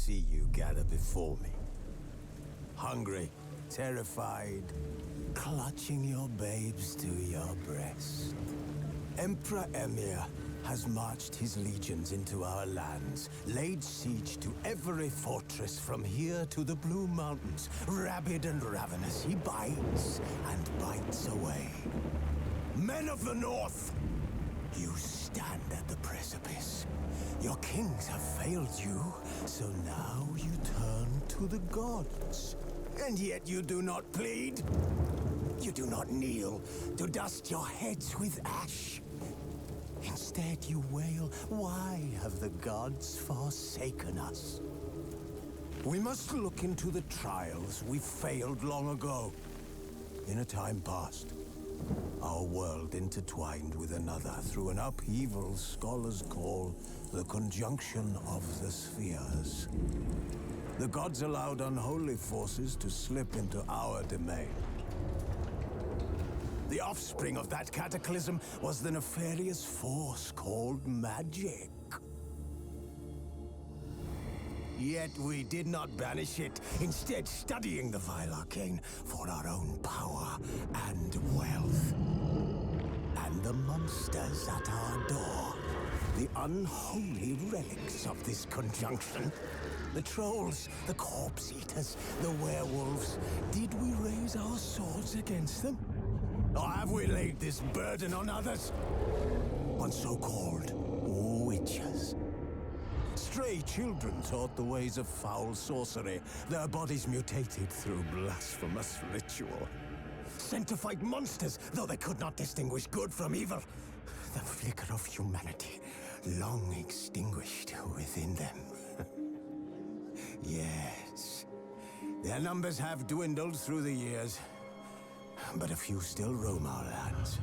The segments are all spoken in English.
see you gather before me. Hungry, terrified, clutching your babes to your breast. Emperor Emir has marched his legions into our lands, laid siege to every fortress from here to the Blue Mountains. Rabid and ravenous, he bites and bites away. Men of the North, you stand at the precipice. Your kings have failed you, so now you turn to the gods. And yet you do not plead. You do not kneel to dust your heads with ash. Instead you wail, why have the gods forsaken us? We must look into the trials we failed long ago. In a time past, our world intertwined with another through an upheaval scholars call the conjunction of the spheres. The gods allowed unholy forces to slip into our domain. The offspring of that cataclysm was the nefarious force called magic. Yet we did not banish it, instead studying the vile arcane for our own power and wealth. And the monsters at our door, the unholy relics of this conjunction. The trolls, the corpse-eaters, the werewolves. Did we raise our swords against them? Or have we laid this burden on others? On so-called witches. Stray children taught the ways of foul sorcery, their bodies mutated through blasphemous ritual. Sent to fight monsters, though they could not distinguish good from evil. The flicker of humanity, long extinguished within them. Yes, their numbers have dwindled through the years, but a few still roam our lands,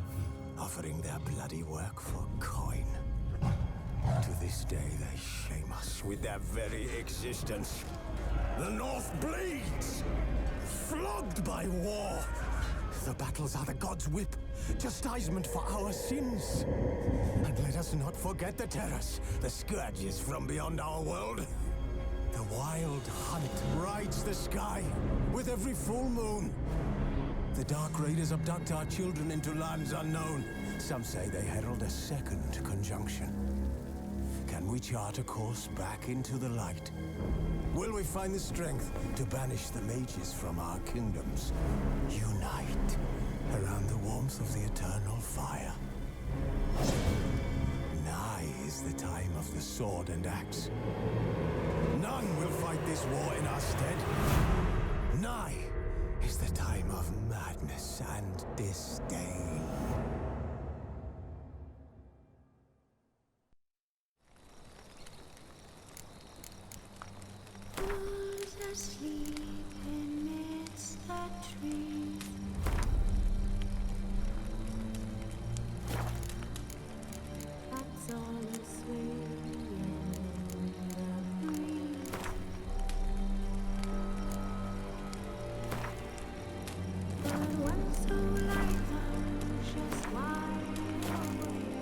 offering their bloody work for coin. To this day, they shame us with their very existence. The North bleeds, flogged by war. The battles are the gods' whip, chastisement for our sins. And let us not forget the terrors, the scourges from beyond our world. The wild hunt rides the sky with every full moon. The Dark Raiders abduct our children into lands unknown. Some say they herald a second conjunction. Can we chart a course back into the light? Will we find the strength to banish the mages from our kingdoms? Unite around the warmth of the eternal fire. Nigh is the time of the sword and axe. None will fight this war in our stead. Nigh is the time of madness and disdain. Who's asleep amidst the trees? That's all swaying in the breeze. But one so light just wide awake.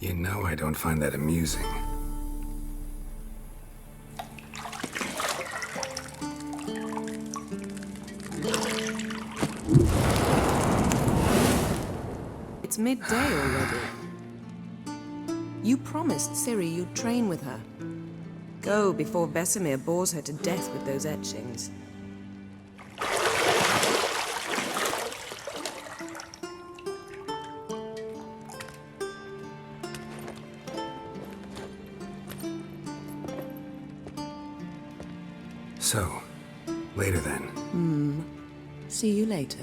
You know I don't find that amusing. It's midday already. You promised Siri you'd train with her. Go before Vesemir bores her to death with those etchings. So, later then. See you later.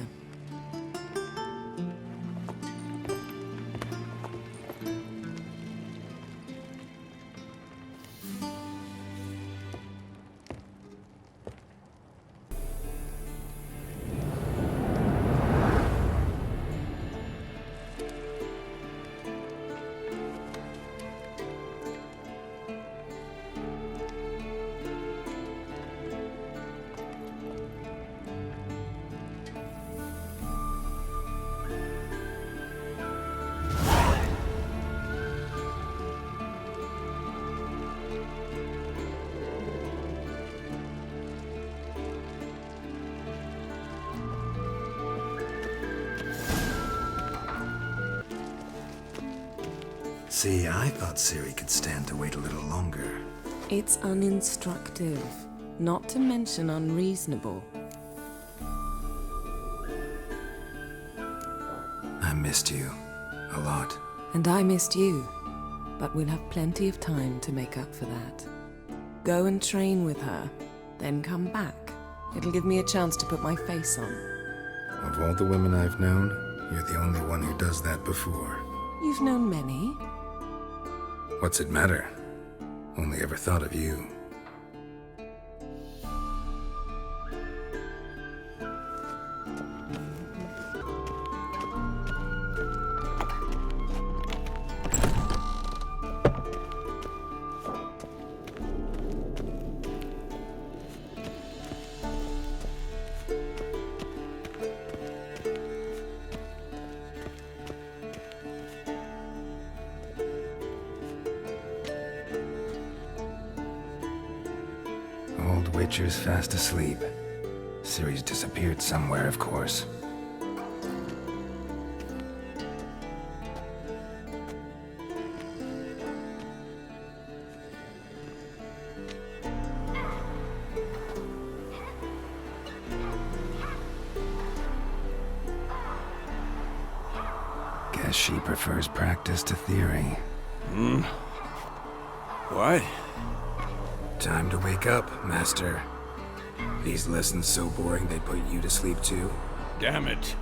See, I thought Siri could stand to wait a little longer. It's uninstructive, not to mention unreasonable. I missed you. A lot. And I missed you. But we'll have plenty of time to make up for that. Go and train with her, then come back. It'll give me a chance to put my face on. Of all the women I've known, you're the only one who does that before. You've known many. What's it matter? Only ever thought of you. Old Witcher's fast asleep. Ciri's disappeared somewhere, of course. Guess she prefers practice to theory. What? Time to wake up, Master. These lessons so boring they put you to sleep too? Damn it.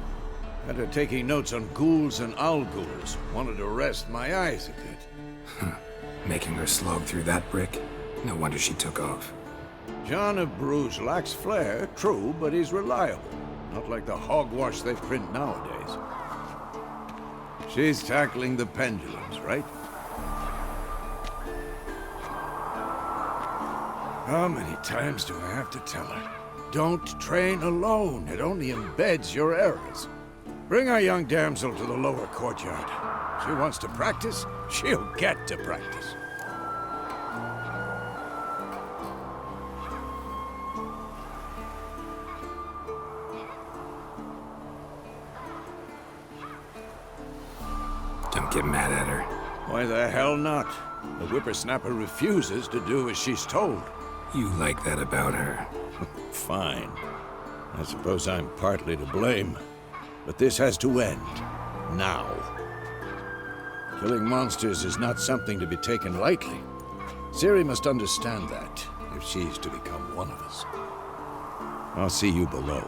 Had her taking notes on ghouls and owl-ghouls. Wanted to rest my eyes a bit. Making her slog through that brick? No wonder she took off. John of Bruges lacks flair, true, but he's reliable. Not like the hogwash they print nowadays. She's tackling the pendulums, right? How many times do I have to tell her? Don't train alone. It only embeds your errors. Bring our young damsel to the lower courtyard. She wants to practice, she'll get to practice. Don't get mad at her. Why the hell not? The whippersnapper refuses to do as she's told. You like that about her. Fine. I suppose I'm partly to blame. But this has to end. Now. Killing monsters is not something to be taken lightly. Ciri must understand that, if she's to become one of us. I'll see you below.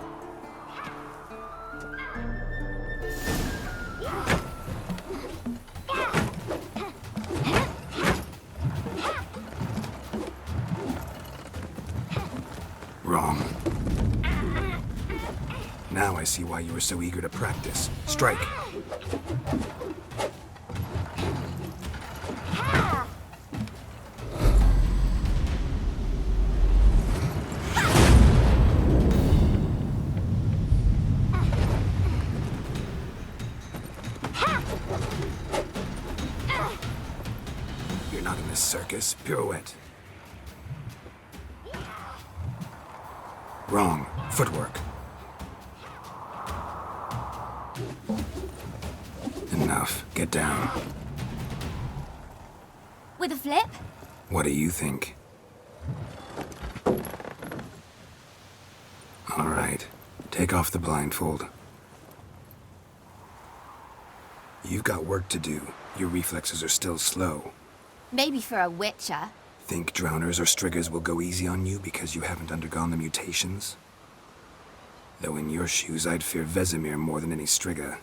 Wrong. Now I see why you were so eager to practice. Strike. You're not in this circus. Pirouette. Wrong. Footwork. Enough. Get down. With a flip? What do you think? All right. Take off the blindfold. You've got work to do. Your reflexes are still slow. Maybe for a witcher. Think drowners or striggers will go easy on you because you haven't undergone the mutations? Though in your shoes, I'd fear Vesemir more than any strigger.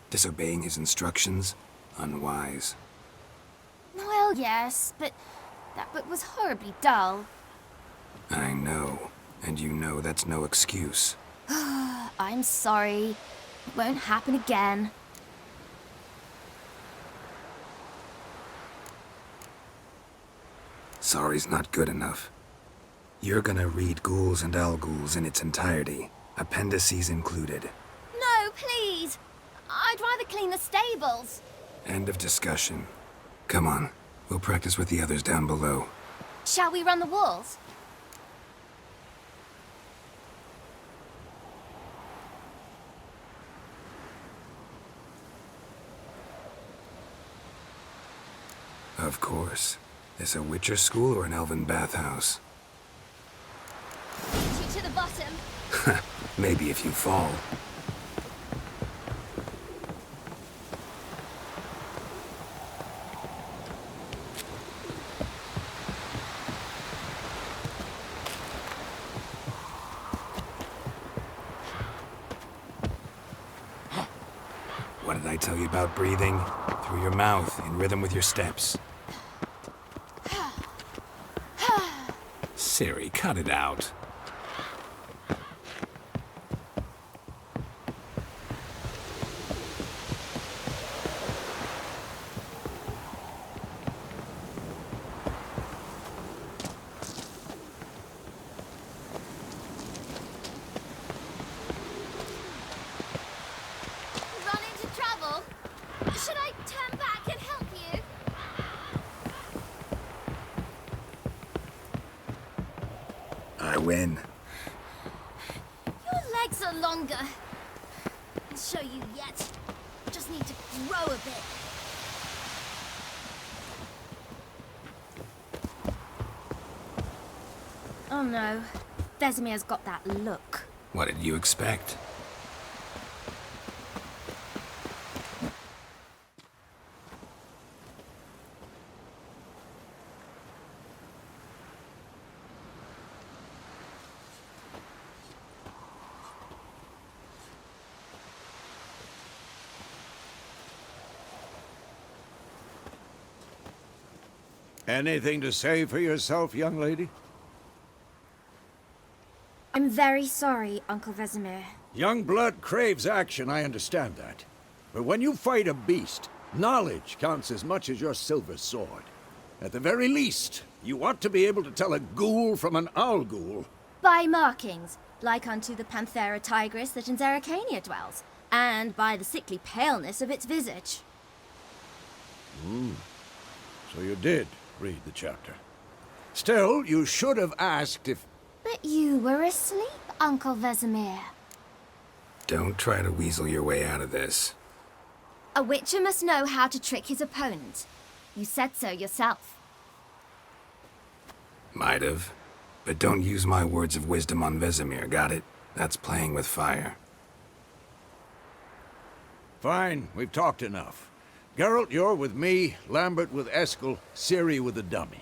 Disobeying his instructions? Unwise. Well, yes, but that book was horribly dull. I know. And you know that's no excuse. I'm sorry. It won't happen again. Sorry's not good enough. You're gonna read Ghouls and Al-Ghouls in its entirety, appendices included. No, please! I'd rather clean the stables. End of discussion. Come on, we'll practice with the others down below. Shall we run the walls? Of course. This a Witcher school or an elven bathhouse? Get you to the bottom. Maybe if you fall. What did I tell you about breathing? Through your mouth, in rhythm with your steps. Siri, cut it out. Run into trouble? Should I turn back and help you? I win. Your legs are longer. I'll show you yet. Just need to grow a bit. Oh no. Vesemir's got that look. What did you expect? Anything to say for yourself, young lady? I'm very sorry, Uncle Vesemir. Young blood craves action, I understand that. But when you fight a beast, knowledge counts as much as your silver sword. At the very least, you ought to be able to tell a ghoul from an owl ghoul. By markings, like unto the Panthera tigris that in Zeracania dwells, and by the sickly paleness of its visage. So you did read the chapter. Still, you should have asked if... But you were asleep, Uncle Vesemir. Don't try to weasel your way out of this. A witcher must know how to trick his opponent. You said so yourself. Might have. But don't use my words of wisdom on Vesemir, got it? That's playing with fire. Fine, we've talked enough. Geralt, you're with me, Lambert with Eskel, Ciri with the dummy.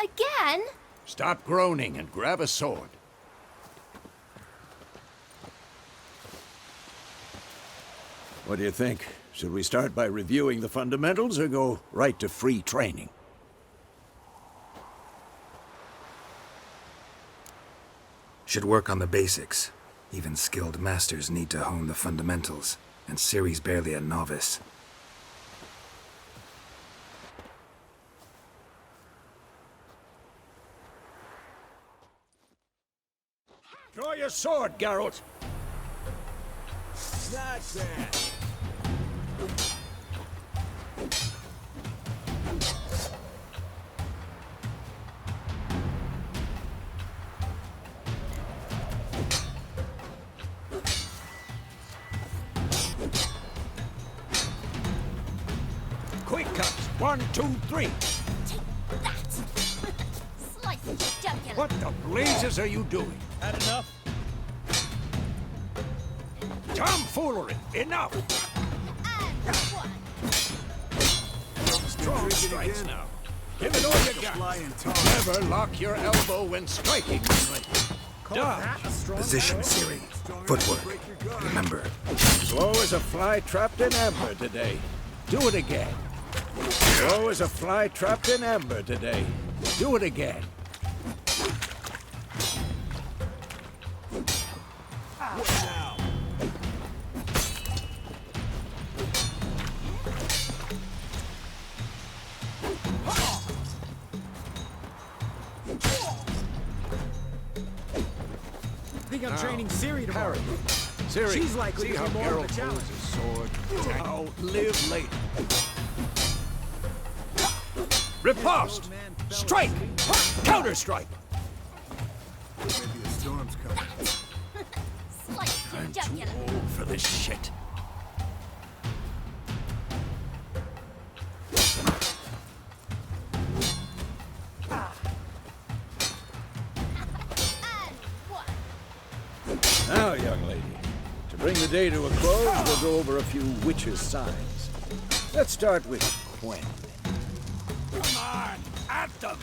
Again? Stop groaning and grab a sword. What do you think? Should we start by reviewing the fundamentals or go right to free training? Should work on the basics. Even skilled masters need to hone the fundamentals, and Siri's barely a novice. Draw your sword, Geralt. Not bad. Quick cuts. 1, 2, 3. Take that! Slice your jugular! What the blazes are you doing? Had enough? Tomfoolery! Enough! And one! Strong strikes again. now. Give it all you got. Flying tongue. Never lock your elbow when striking. Dodge. Position, Siri. Footwork. Remember, Slow as a fly trapped in amber today. Do it again. Slow as a fly trapped in amber today. Do it again. What now? Think I'm training Siri tomorrow. Siri, She's likely see to be how more of a Geralt challenge. moves his sword. Now, live later. Riposte! Strike! Counter-strike! Maybe a storm's coming. Slice your I'm too jugular! old for this shit. And one! Now, young lady, to bring the day to a close, we'll go over a few witches' signs. Let's start with Quen. Come on, at them!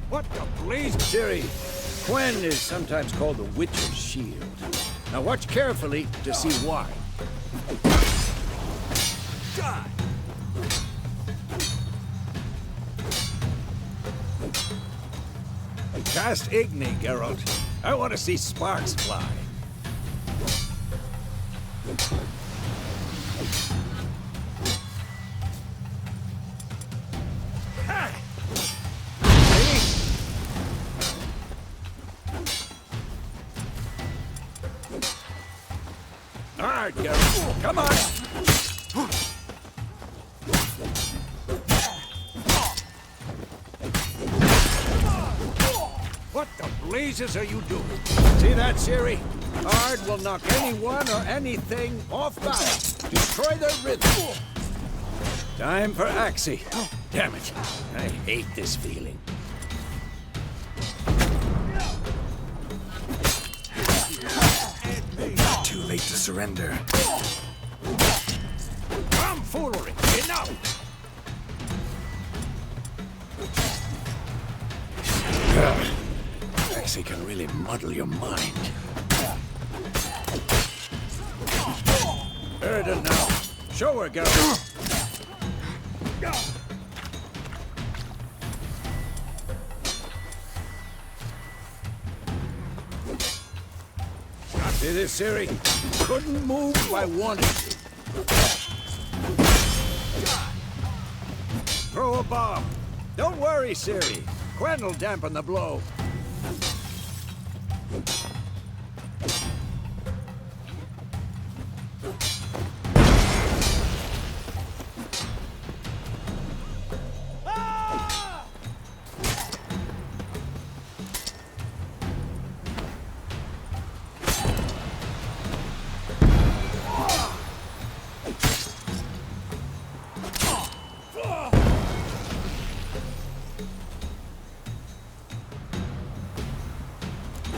What the blaze, Siri? Quen is sometimes called the Witch's Shield. Now watch carefully to see why. Die! Cast Igni, Geralt. I want to see sparks fly. Ha! See? All right, Geralt. Come on. What the blazes are you doing? See that, Siri? Ard will knock anyone or anything off balance. Destroy their rhythm. Time for Axie. Damn it. I hate this feeling. too late to surrender. Tomfoolery! Enough! Axie can really muddle your mind. Erda now. Show her, girl. See this, Siri? Couldn't move if I wanted to. Throw a bomb. Don't worry, Siri. Quen will dampen the blow.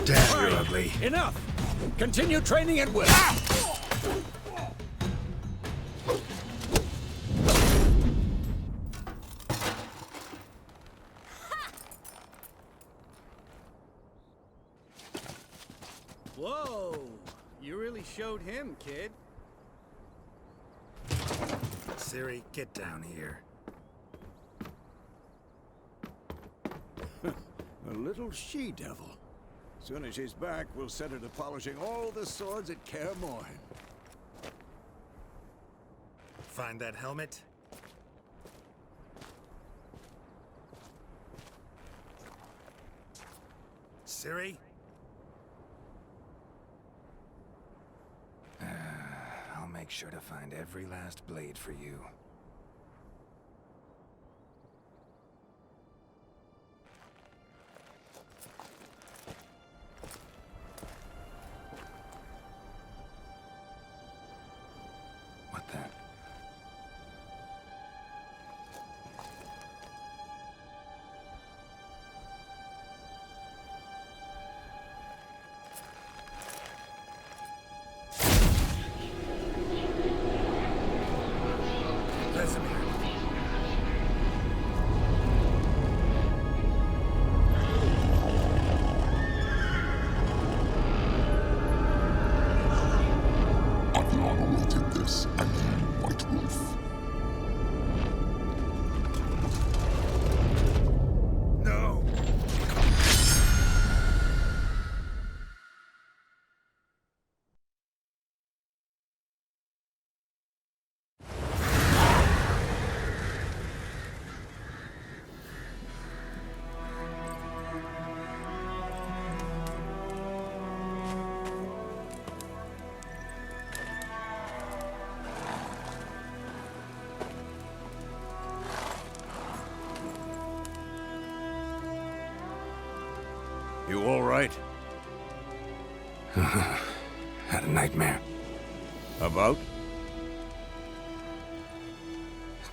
Damn, you're ugly. Enough! Continue training at will. Whoa! You really showed him, kid. Siri, get down here. A little she-devil. Soon as she's back, we'll set her to polishing all the swords at Kaer Morhen. Find that helmet? Siri? I'll make sure to find every last blade for you. What the? You all right? Had a nightmare. About?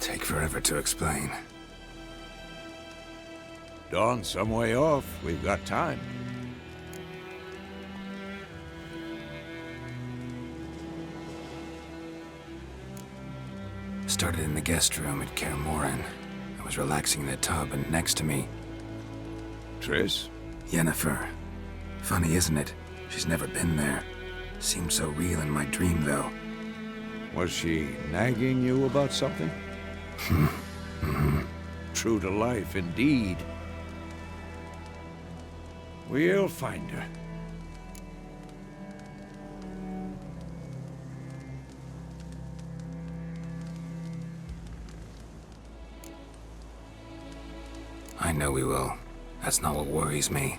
Take forever to explain. Dawn's some way off. We've got time. Started in the guest room at Kaer Morhen. I was relaxing in the tub, and next to me, Triss? Yennefer. Funny, isn't it? She's never been there. Seemed so real in my dream, though. Was she nagging you about something? True to life, indeed. We'll find her. I know we will. That's not what worries me.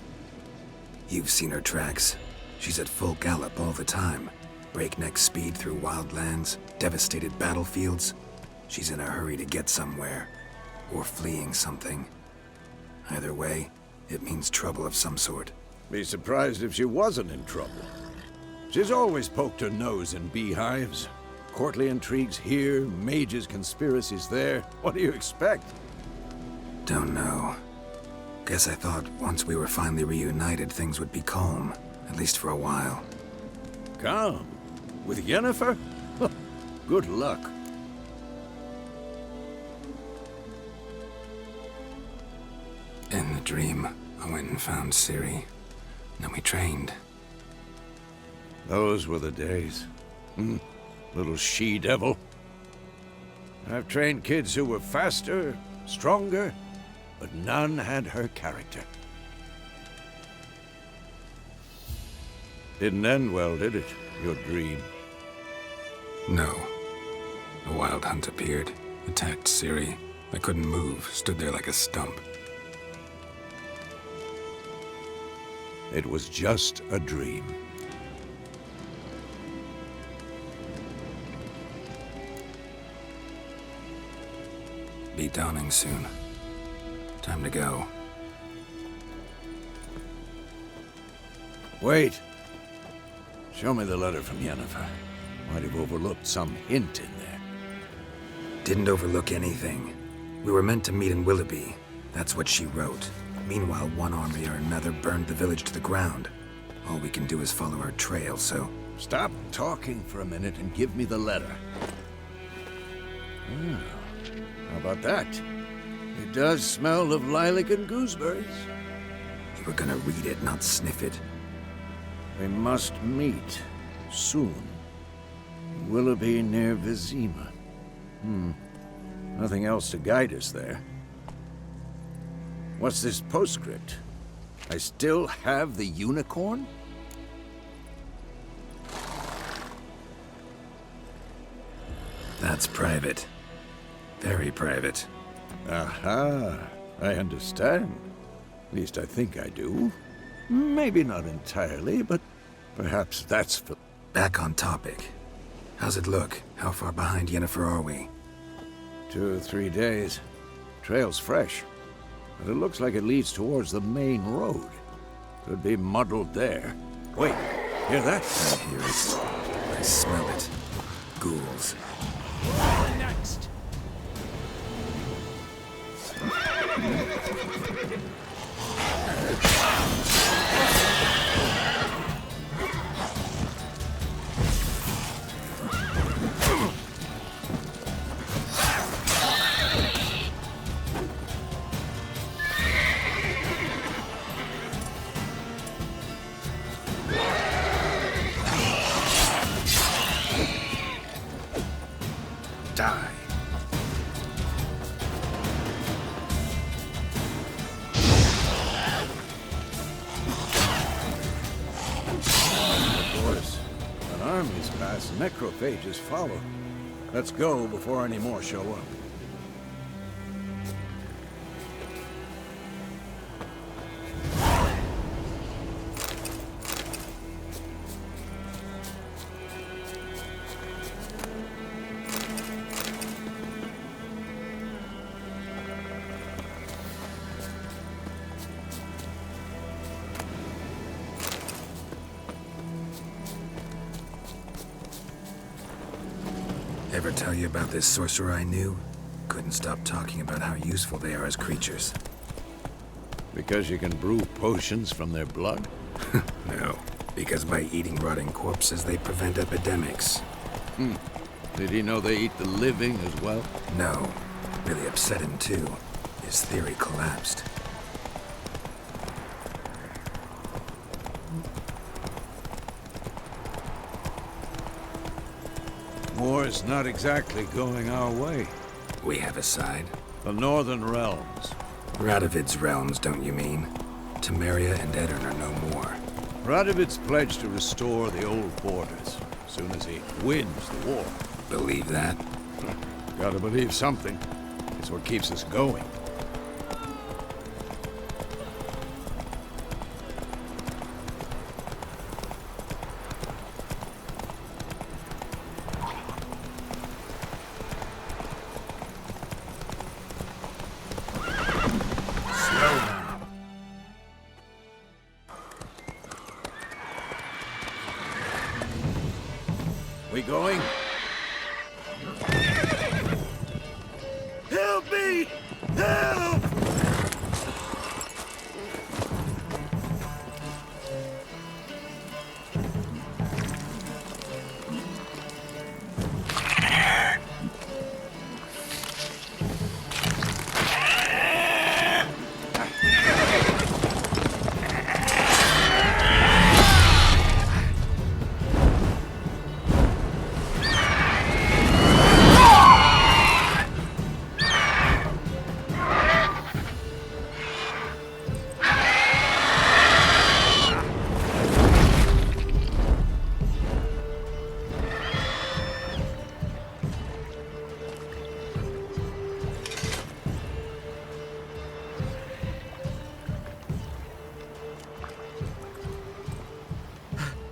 You've seen her tracks. She's at full gallop all the time. Breakneck speed through wild lands, devastated battlefields. She's in a hurry to get somewhere. Or fleeing something. Either way, it means trouble of some sort. Be surprised if she wasn't in trouble. She's always poked her nose in beehives. Courtly intrigues here, mages' conspiracies there. What do you expect? Don't know. Guess I thought once we were finally reunited, things would be calm. At least for a while. Calm? With Yennefer? Good luck. In the dream, I went and found Ciri. Then we trained. Those were the days. Little she-devil. I've trained kids who were faster, stronger, but none had her character. Didn't end well, did it? Your dream? No. A wild hunt appeared, attacked Ciri. I couldn't move, stood there like a stump. It was just a dream. Be dawning soon. Time to go. Wait. Show me the letter from Yennefer. Might have overlooked some hint in there. Didn't overlook anything. We were meant to meet in Willoughby. That's what she wrote. Meanwhile, one army or another burned the village to the ground. All we can do is follow her trail, so... Stop talking for a minute and give me the letter. How about that? It does smell of lilac and gooseberries. You were gonna read it, not sniff it. We must meet. soon. Willoughby near Vizima. Nothing else to guide us there. What's this postscript? I still have the unicorn? That's private. Very private. Aha, I understand. At least I think I do. Maybe not entirely, but perhaps that's for... Back on topic. How's it look? How far behind Yennefer are we? 2 or 3 days. Trail's fresh, but it looks like it leads towards the main road. Could be muddled there. Wait, hear that? I hear it. I smell it. Ghouls. Next. Die. Of course. When armies pass, necrophages follow. Let's go before any more show up. Ever tell you about this sorcerer I knew? Couldn't stop talking about how useful they are as creatures. Because you can brew potions from their blood? No, because by eating rotting corpses, they prevent epidemics. Did he know they eat the living as well? No, really upset him too. His theory collapsed. War's not exactly going our way. We have a side. The Northern Realms. Radovid's realms, don't you mean? Temeria and Edirn are no more. Radovid's pledged to restore the old borders as soon as he wins the war. Believe that? Gotta believe something. It's what keeps us going. We going? Help me! Help!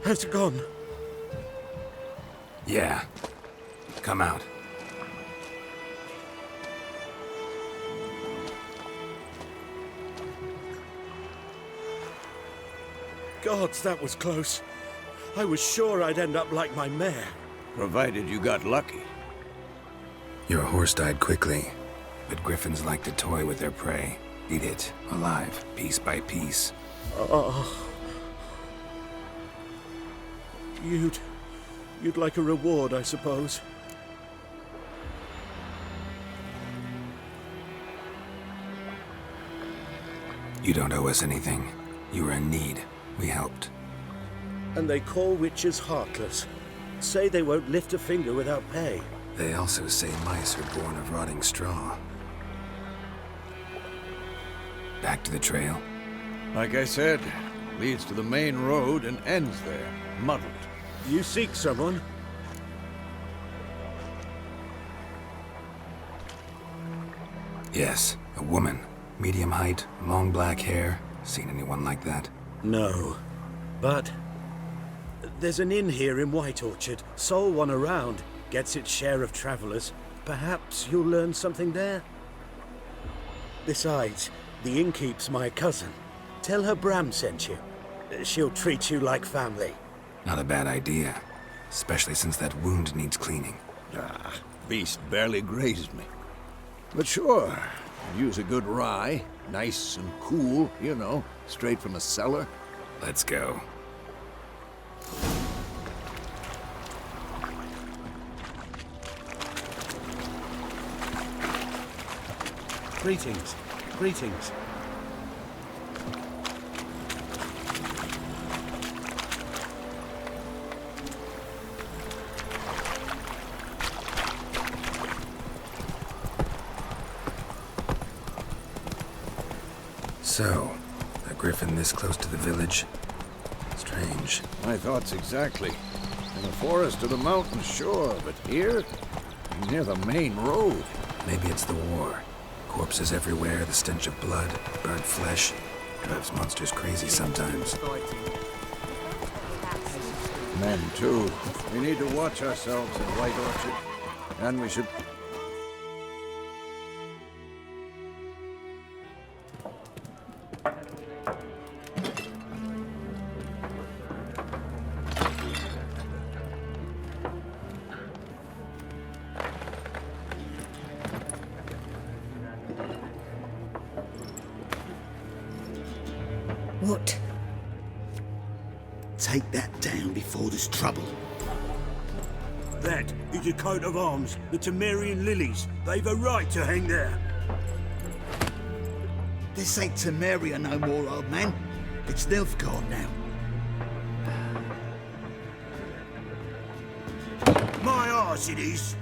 Has it gone? Yeah. Come out. Gods, that was close. I was sure I'd end up like my mare. Provided you got lucky. Your horse died quickly, but griffins like to toy with their prey. Eat it, alive, piece by piece. Oh. You'd like a reward, I suppose. You don't owe us anything. You were in need. We helped. And they call witches heartless. Say they won't lift a finger without pay. They also say mice are born of rotting straw. Back to the trail. Like I said, leads to the main road and ends there, muddled. You seek someone? Yes, a woman. Medium height, long black hair. Seen anyone like that? No. But there's an inn here in White Orchard. Sole one around. Gets its share of travelers. Perhaps you'll learn something there? Besides, the innkeep's my cousin. Tell her Bram sent you. She'll treat you like family. Not a bad idea. Especially since that wound needs cleaning. Ah, beast barely grazed me. But sure, use a good rye. Nice and cool, you know, straight from a cellar. Let's go. Greetings. Greetings. So, a griffin this close to the village? Strange. My thoughts exactly. In the forest or the mountains, sure, but here? Near the main road. Maybe it's the war. Corpses everywhere, the stench of blood, burnt flesh. Drives monsters crazy sometimes. Men, too. We need to watch ourselves in White Orchard. And we should... What? Take that down before there's trouble. That is a coat of arms, the Temerian lilies. They've a right to hang there. This ain't Temeria no more, old man. It's Nilfgaard now. My arse it is.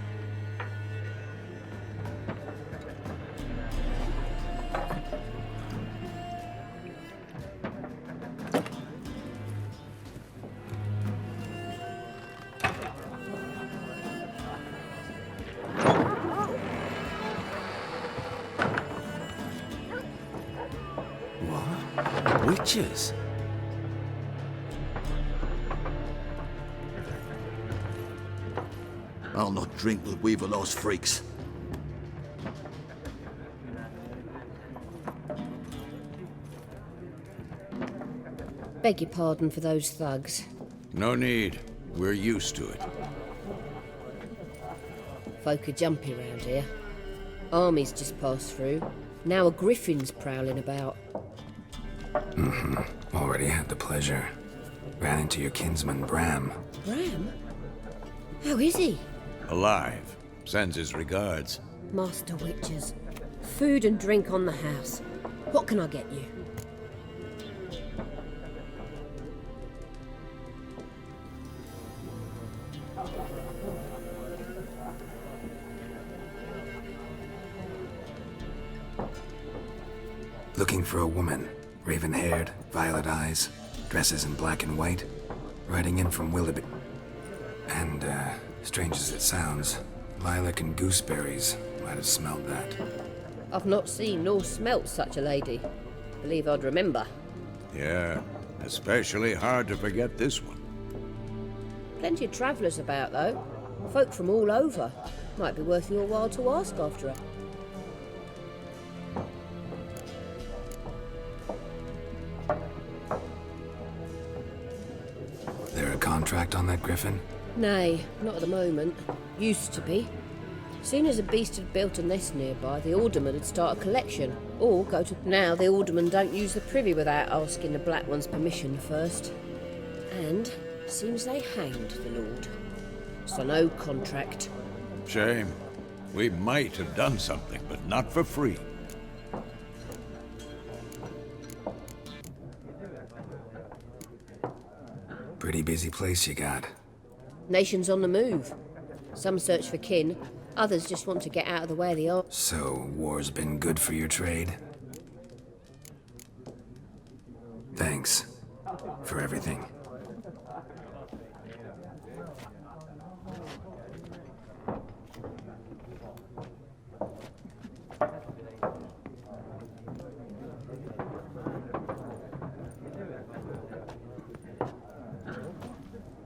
Witches? I'll not drink with Weaverlaw's freaks. Beg your pardon for those thugs. No need. We're used to it. Folk are jumpy round here. Armies just passed through. Now a griffin's prowling about. Already had the pleasure. Ran into your kinsman, Bram. Bram? How is he? Alive. Sends his regards. Master Witches. Food and drink on the house. What can I get you? Looking for a woman. Raven-haired, violet eyes, dresses in black and white. Riding in from Willoughby. And, strange as it sounds, lilac and gooseberries might have smelled that. I've not seen nor smelt such a lady. Believe I'd remember. Yeah, especially hard to forget this one. Plenty of travellers about, though. Folk from all over. Might be worth your while to ask after her. There a contract on that griffin? Nay, not at the moment. Used to be. Soon as a beast had built a nest nearby, the alderman would start a collection, or go to... Now the alderman don't use the privy without asking the Black One's permission first. And seems they hanged the lord. So no contract. Shame. We might have done something, but not for free. Pretty busy place you got. Nations on the move. Some search for kin, others just want to get out of the way of the army. So, war's been good for your trade? Thanks for everything.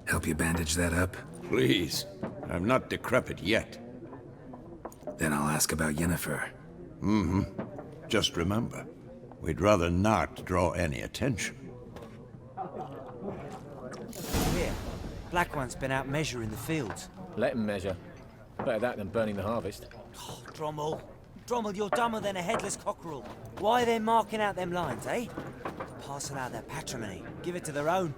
Help you bandage that up? Please. I'm not decrepit yet. Then I'll ask about Yennefer. Mm-hmm. Just remember, we'd rather not draw any attention. Here, Black One's been out measuring the fields. Let him measure. Better that than burning the harvest. Oh, Drommel. Drommel, you're dumber than a headless cockerel. Why are they marking out them lines, eh? Parcel out their patrimony. Give it to their own.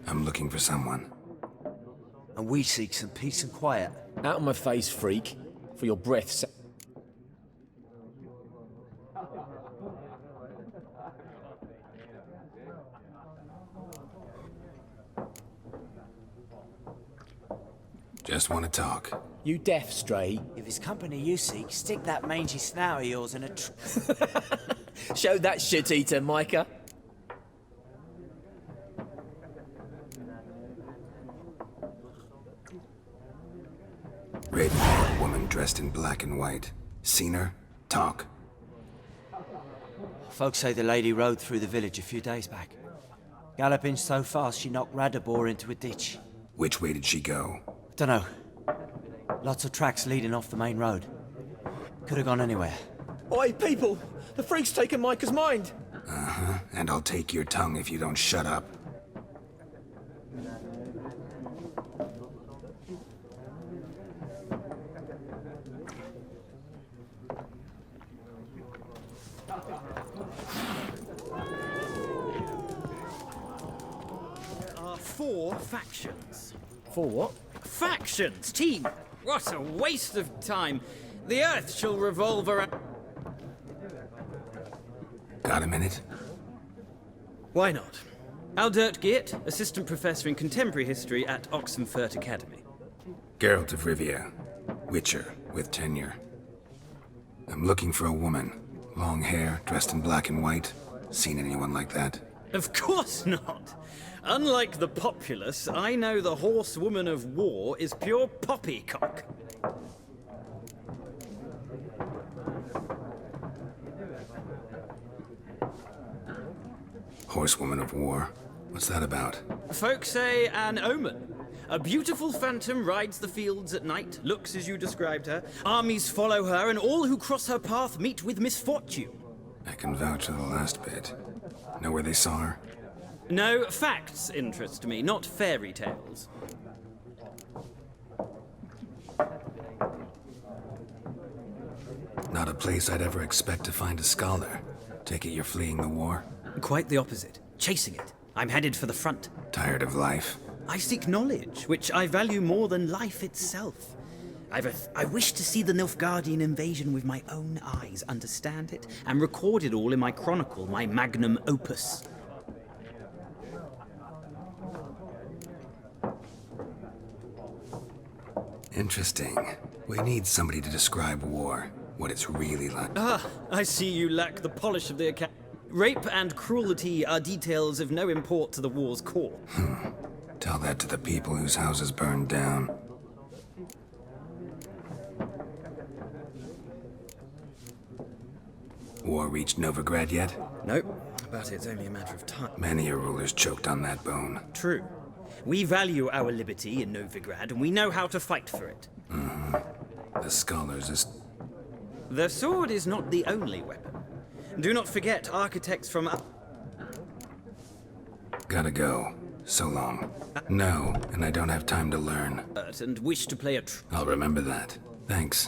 I'm looking for someone. And we seek some peace and quiet. Out of my face, freak. For your breath. Just want to talk. You deaf, Stray? If it's company you seek, stick that mangy snout of yours in a Show that shit-eater, Micah. Red-haired woman dressed in black and white. Seen her? Talk. Folks say the lady rode through the village a few days back. Galloping so fast she knocked Radabor into a ditch. Which way did she go? Dunno. Lots of tracks leading off the main road. Could have gone anywhere. Oi, people! The freak's taken Micah's mind! Uh-huh. And I'll take your tongue if you don't shut up. Four factions. For what? Factions, team! What a waste of time. The Earth shall revolve around... Got a minute? Why not? Aldert Geert, Assistant Professor in Contemporary History at Oxenfurt Academy. Geralt of Rivia. Witcher, with tenure. I'm looking for a woman. Long hair, dressed in black and white. Seen anyone like that? Of course not! Unlike the populace, I know the horsewoman of war is pure poppycock. Horsewoman of war? What's that about? Folk say an omen. A beautiful phantom rides the fields at night, looks as you described her. Armies follow her, and all who cross her path meet with misfortune. I can vouch for the last bit. Know where they saw her? No, facts interest me, not fairy tales. Not a place I'd ever expect to find a scholar. Take it you're fleeing the war? Quite the opposite. Chasing it. I'm headed for the front. Tired of life? I seek knowledge, which I value more than life itself. I wish to see the Nilfgaardian invasion with my own eyes, understand it, and record it all in my chronicle, my magnum opus. Interesting. We need somebody to describe war, what it's really like. Ah, I see you lack the polish of the academy. Rape and cruelty are details of no import to the war's core. Tell that to the people whose houses burned down. War reached Novigrad yet? Nope, but it's only a matter of time. Many a ruler's choked on that bone. True. We value our liberty in Novigrad, and we know how to fight for it. The scholars is... The sword is not the only weapon. Do not forget architects from... Gotta go. So long. No, and I don't have time to learn. And wish to play a... I'll remember that. Thanks.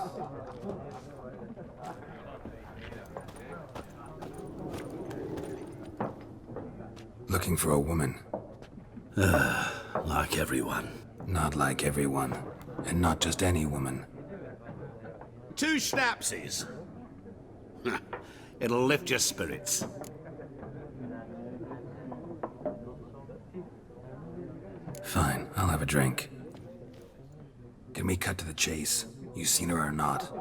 Looking for a woman. Like everyone. Not like everyone. And not just any woman. 2 schnapsies. It'll lift your spirits. Fine, I'll have a drink. Can we cut to the chase? You seen her or not?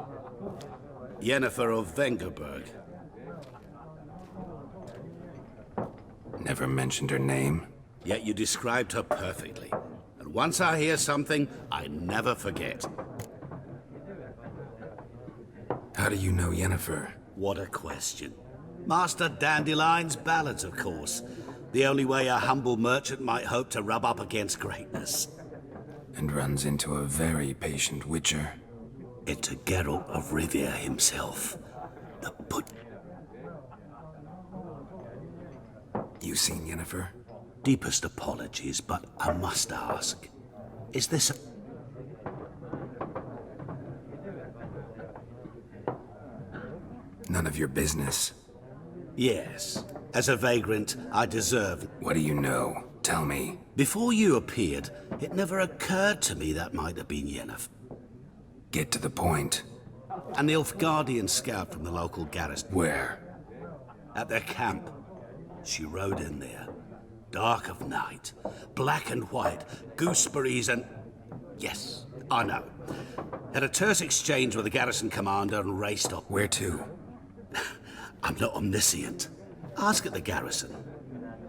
Yennefer of Vengerberg. Never mentioned her name? Yet you described her perfectly. And once I hear something, I never forget. How do you know Yennefer? What a question. Master Dandelion's ballads, of course. The only way a humble merchant might hope to rub up against greatness. And runs into a very patient witcher. Into Geralt of Rivia himself. The put... You seen Yennefer? Deepest apologies, but I must ask. Is this a... None of your business. Yes. As a vagrant, I deserve... What do you know? Tell me. Before you appeared, it never occurred to me that might have been Yennefer. Get to the point. An Nilfgaardian scout from the local garrison. Where? At their camp. She rode in there. Dark of night. Black and white. Gooseberries and... Yes, I know. Had a terse exchange with the garrison commander and raced off. Where to? I'm not omniscient. Ask at the garrison.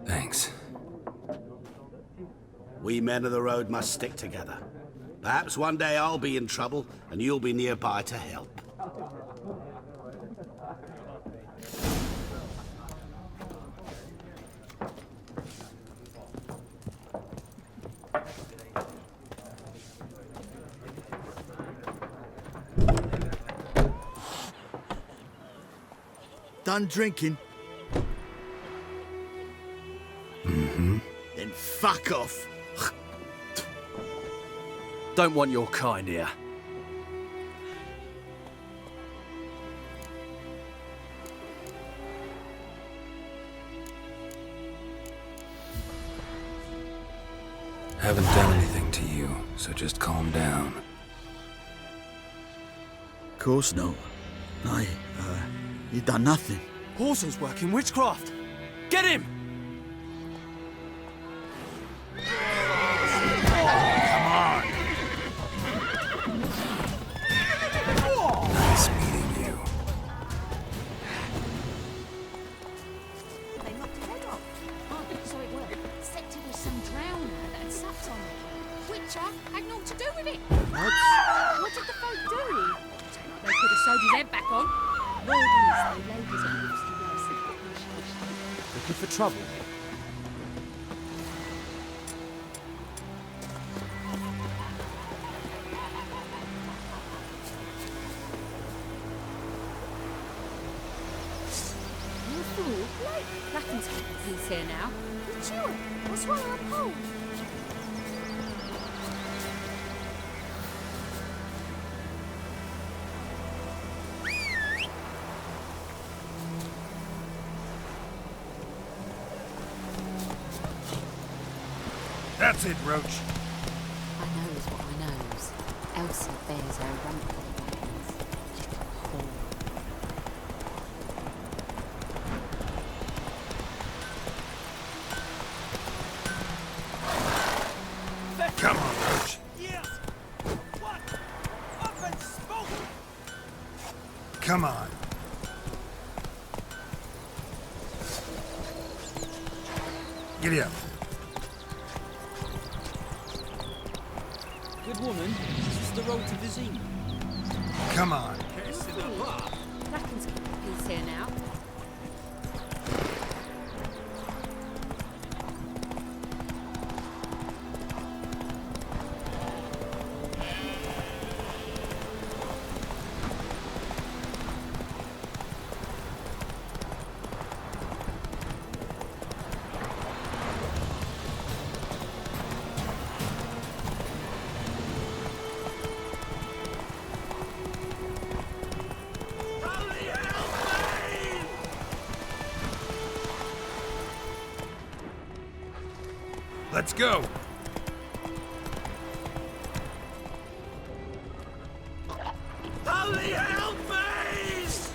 Thanks. We men of the road must stick together. Perhaps one day I'll be in trouble and you'll be nearby to help. Done drinking? Mm-hmm. Then fuck off. Don't want your kind here. Haven't done anything to you, so just calm down. Of course not. You done nothing. Horson's working witchcraft. Get him! Nice meeting you. They knocked his head off. Oh, so it worked. Except it was some drowner that had supped on it. Witcher had naught to do with it. What did the folk do? They could have sewed his head back on. Word is they laid his own to rest. Looking for trouble? You fool. Like, Cracken's he's here now. But sure, what's wrong with a pole? That's it, Roach. I knows what I knows. Elsie bears her rump for the buttons. Little whore. Come on, Roach. Yes! What? Up and smoke! Come on. Giddy up. Good woman, this is the road to Vizine. Come on. Cracken's he's here now. Let's go. Holy hell, please!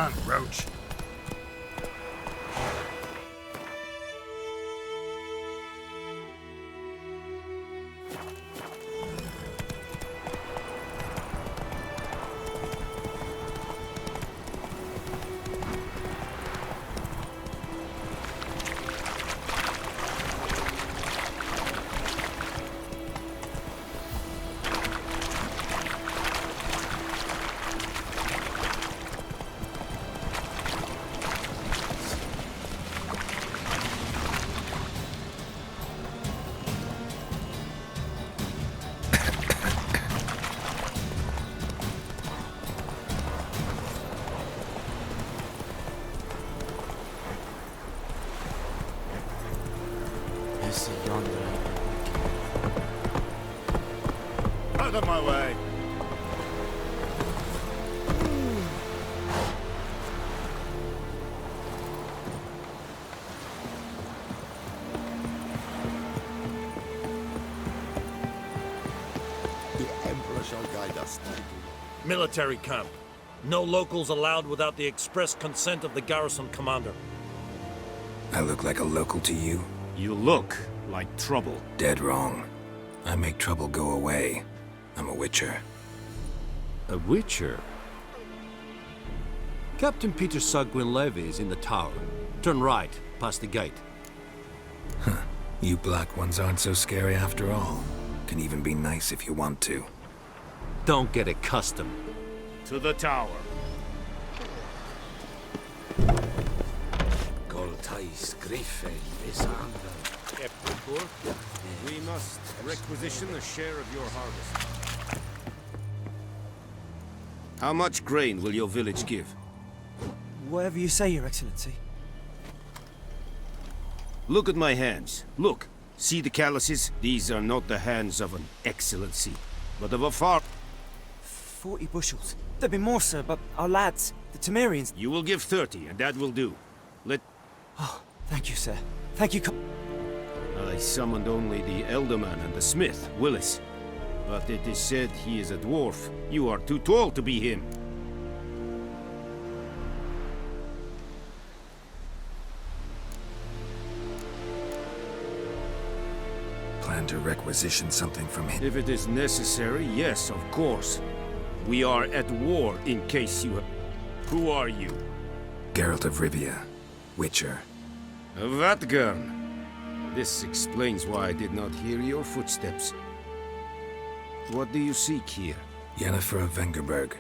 on, Roach. Out of my way. The Emperor shall guide us. Military camp. No locals allowed without the express consent of the garrison commander. I look like a local to you? You look like trouble. Dead wrong. I make trouble go away. I'm a witcher. A witcher? Captain Peter Sagwin Levy is in the tower. Turn right, past the gate. Huh. You black ones aren't so scary after all. Can even be nice if you want to. Don't get accustomed. To the tower. We must requisition a share of your harvest. How much grain will your village give? Whatever you say, Your Excellency. Look at my hands. Look. See the calluses? These are not the hands of an excellency, but of a far... 40 bushels. There'd be more, sir, but our lads, the Temerians... You will give 30, and that will do. Oh, thank you, sir. Thank you. I summoned only the Elderman and the smith, Willis. But it is said he is a dwarf. You are too tall to be him. Plan to requisition something from him? If it is necessary, yes, of course. We are at war, in case you have... Who are you? Geralt of Rivia, Witcher. Vatgarn. This explains why I did not hear your footsteps. What do you seek here? Yennefer of Vengerberg.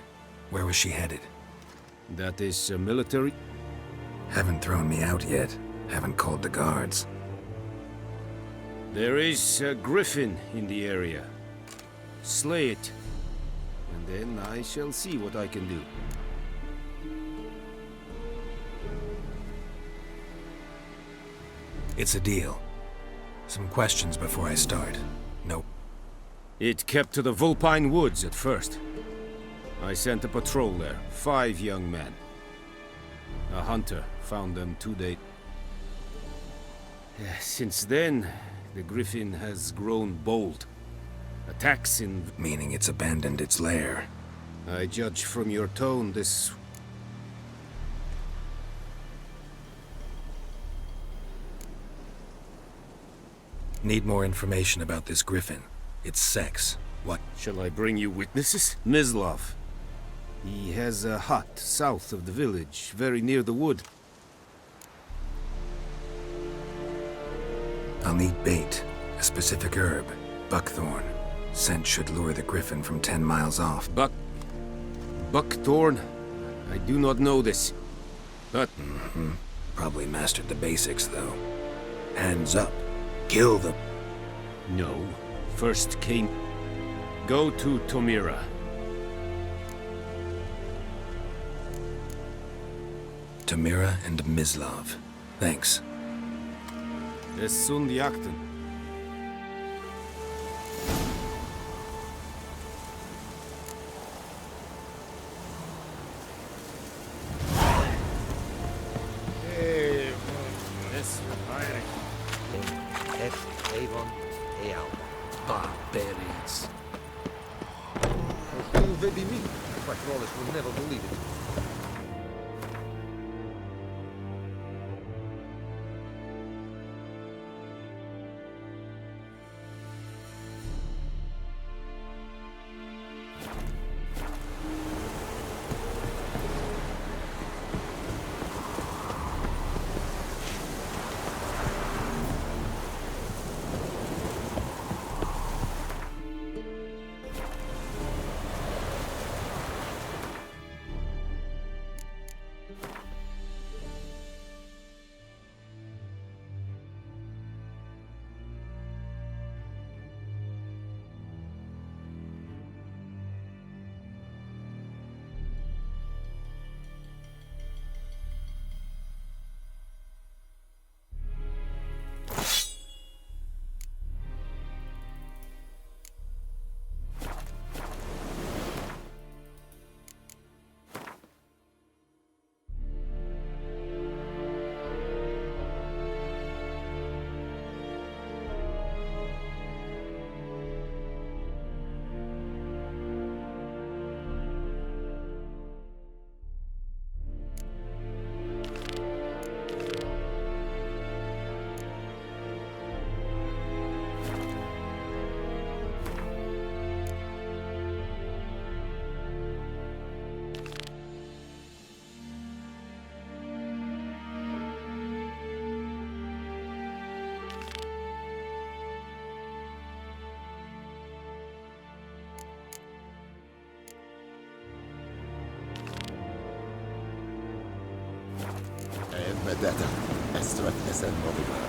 Where was she headed? That is military? Haven't thrown me out yet. Haven't called the guards. There is a griffin in the area. Slay it. And then I shall see what I can do. It's a deal. Some questions before I start. No. It kept to the Vulpine Woods at first. I sent a patrol there, 5 young men. A hunter found them 2 days. Since then, the griffin has grown bold. Attacks in... Meaning it's abandoned its lair. I judge from your tone this... Need more information about this griffin. Its sex. What? Shall I bring you witnesses? Mislav. He has a hut south of the village, very near the wood. I'll need bait. A specific herb. Buckthorn. Scent should lure the griffin from 10 miles off. Buckthorn? I do not know this. But... Probably mastered the basics, though. Hands up. Kill them. No. First came... Go to Tomira. Tomira and Mislav. Thanks. Es sunt jakten. Barbarians. Will never believe it. data. Extract SN modular.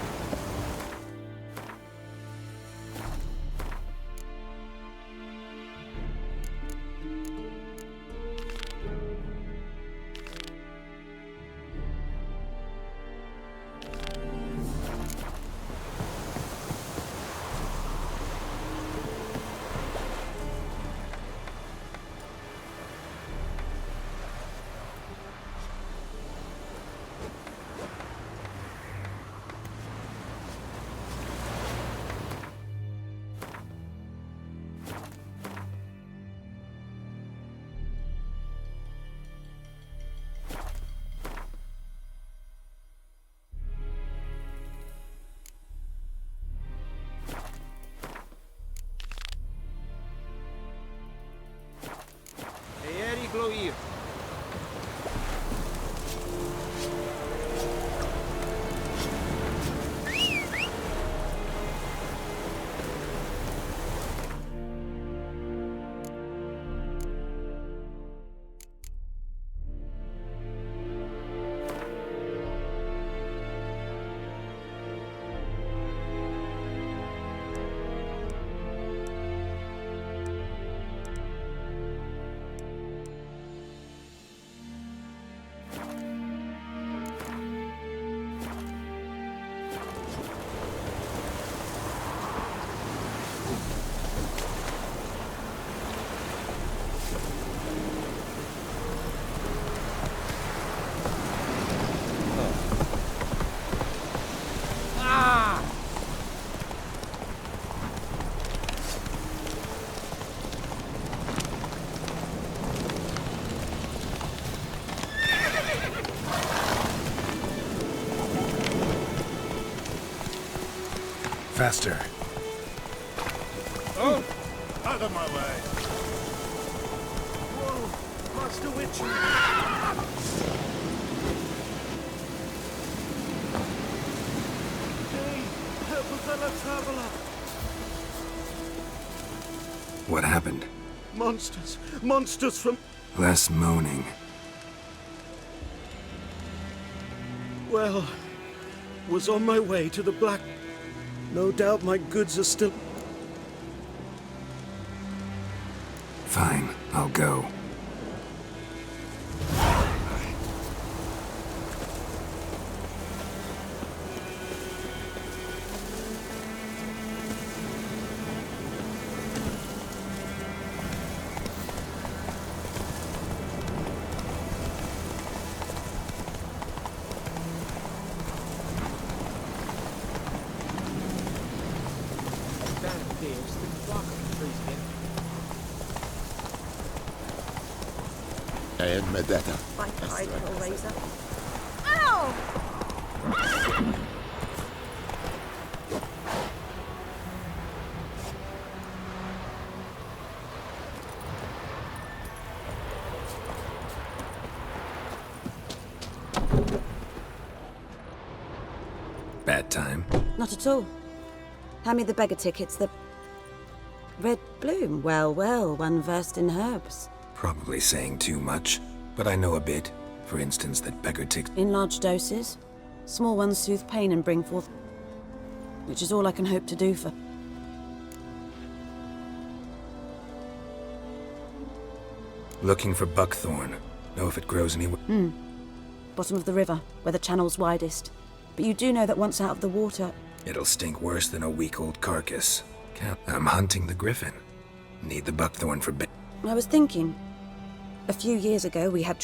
Faster. Oh! Out of my way! Whoa! Master Witch! Hey! Help a fellow traveler! What happened? Monsters! Monsters from... Less moaning. Well, was on my way to the Black... No doubt my goods are still... Fine, I'll go. And Medetta. My pride will raise up. Ow! Bad time. Not at all. Hand me the beggar tickets, the... Red bloom. Well, well, one versed in herbs. Probably saying too much, but I know a bit. For instance, that beggar tick... In large doses. Small ones soothe pain and bring forth... Which is all I can hope to do for... Looking for buckthorn. Know if it grows anywhere? Bottom of the river, where the channel's widest. But you do know that once out of the water... It'll stink worse than a week-old carcass. I'm hunting the griffin. Need the buckthorn for... I was thinking... A few years ago we had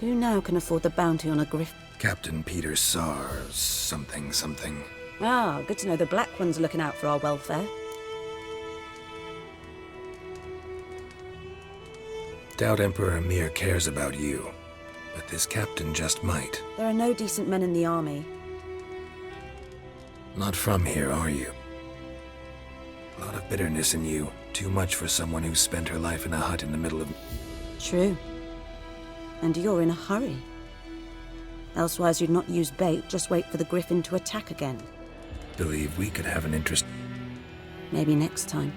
Who now can afford the bounty on a griff? Captain Peter Sars... something. Ah, good to know the Black One's looking out for our welfare. Doubt Emperor Emir cares about you. But this captain just might. There are no decent men in the army. Not from here, are you? A lot of bitterness in you. Too much for someone who spent her life in a hut in the middle of... True. And you're in a hurry. Elsewise you'd not use bait, just wait for the griffin to attack again. Believe we could have an interest... Maybe next time.